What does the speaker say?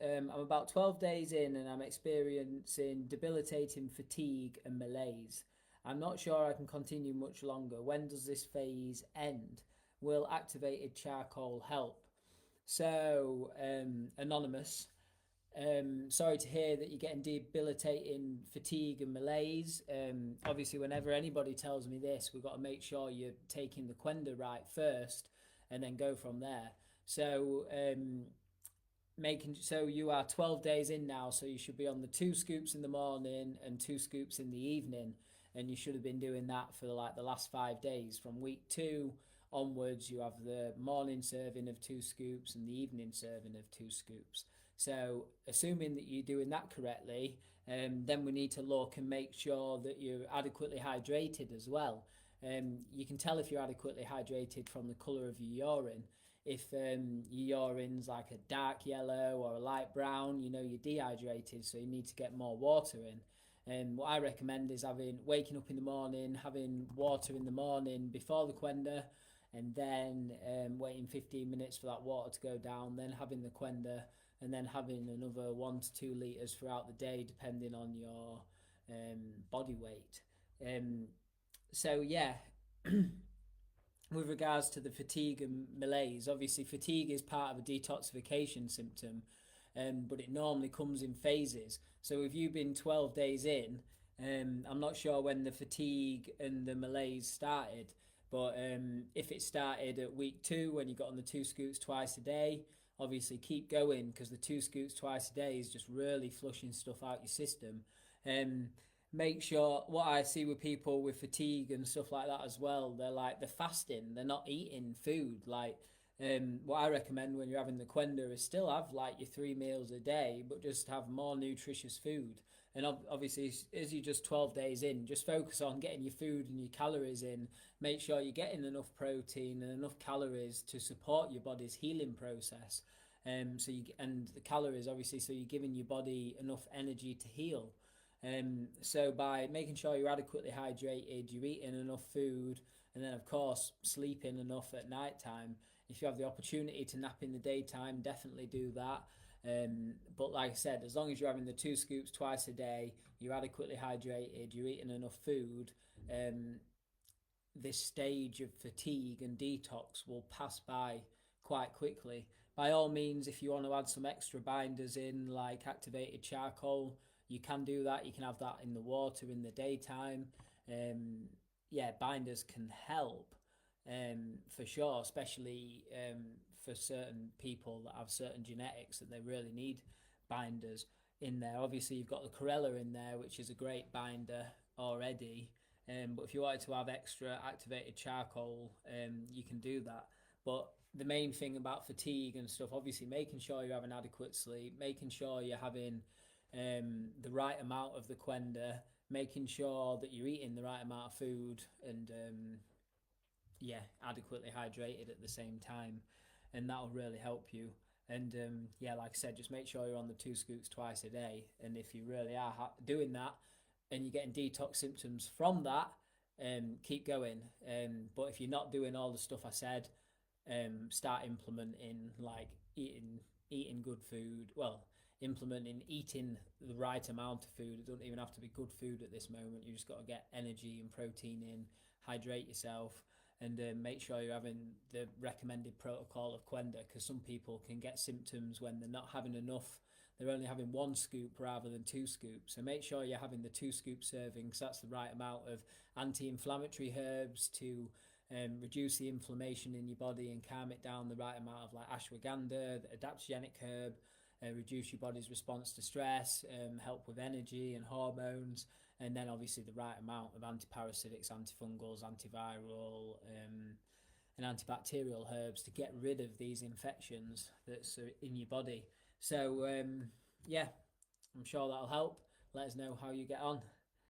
I'm about 12 days in and I'm experiencing debilitating fatigue and malaise. I'm not sure I can continue much longer. When does this phase end? Will activated charcoal help? So, Anonymous, sorry to hear that you're getting debilitating fatigue and malaise. Obviously, whenever anybody tells me this, we've got to make sure you're taking the Qenda right first and then go from there. So, you are 12 days in now, so you should be on the 2 scoops in the morning and 2 scoops in the evening, and you should have been doing that for like the last 5 days. From week 2 onwards, you have the morning serving of 2 scoops and the evening serving of 2 scoops. So assuming that you're doing that correctly, then we need to look and make sure that you're adequately hydrated as well. You can tell if you're adequately hydrated from the colour of your urine. If your urine's like a dark yellow or a light brown, you know you're dehydrated, so you need to get more water in. And what I recommend is waking up in the morning, having water in the morning before the Qenda, and then waiting 15 minutes for that water to go down, then having the Qenda, and then having another 1 to 2 litres throughout the day, depending on your body weight. So yeah, with regards to the fatigue and malaise, obviously fatigue is part of a detoxification symptom, but it normally comes in phases. So if you've been 12 days in, I'm not sure when the fatigue and the malaise started, but if it started at week 2 when you got on the 2 scoops twice a day, obviously keep going, because the 2 scoops twice a day is just really flushing stuff out your system. Um, Make sure, what I see with people with fatigue and stuff like that as well, they're fasting, they're not eating food. What I recommend when you're having the Qenda is still have like your 3 meals a day, but just have more nutritious food. And obviously, as you're just 12 days in, just focus on getting your food and your calories in. Make sure you're getting enough protein and enough calories to support your body's healing process. And the calories, obviously, so you're giving your body enough energy to heal. So by making sure you're adequately hydrated, you're eating enough food, and then of course sleeping enough at night time. If you have the opportunity to nap in the daytime, definitely do that. But like I said, as long as you're having the 2 scoops twice a day, you're adequately hydrated, you're eating enough food, this stage of fatigue and detox will pass by quite quickly. By all means, if you want to add some extra binders in, like activated charcoal, you can do that. You can have that in the water in the daytime. Yeah, binders can help, for sure, especially for certain people that have certain genetics that they really need binders in there. Obviously, you've got the chlorella in there, which is a great binder already. But if you wanted to have extra activated charcoal, you can do that. But the main thing about fatigue and stuff, obviously, making sure you're having adequate sleep, making sure you're having the right amount of the Qenda, making sure that you're eating the right amount of food, and yeah, adequately hydrated at the same time, and that'll really help you. And yeah, like I said, just make sure you're on the 2 scoops twice a day. And if you really are doing that, and you're getting detox symptoms from that, keep going. But if you're not doing all the stuff I said, start implementing like eating good food. Well, implementing eating the right amount of food. It doesn't even have to be good food at this moment. You just got to get energy and protein in, hydrate yourself, and make sure you're having the recommended protocol of Qenda, because some people can get symptoms when they're not having enough. They're only having 1 scoop rather than 2 scoops. So make sure you're having the 2 scoop servings. That's the right amount of anti-inflammatory herbs to reduce the inflammation in your body and calm it down. The right amount of like ashwagandha, the adaptogenic herb, reduce your body's response to stress, help with energy and hormones, and then obviously the right amount of antiparasitics, antifungals, antiviral, and antibacterial herbs to get rid of these infections that's in your body. So yeah, I'm sure that'll help. Let us know how you get on.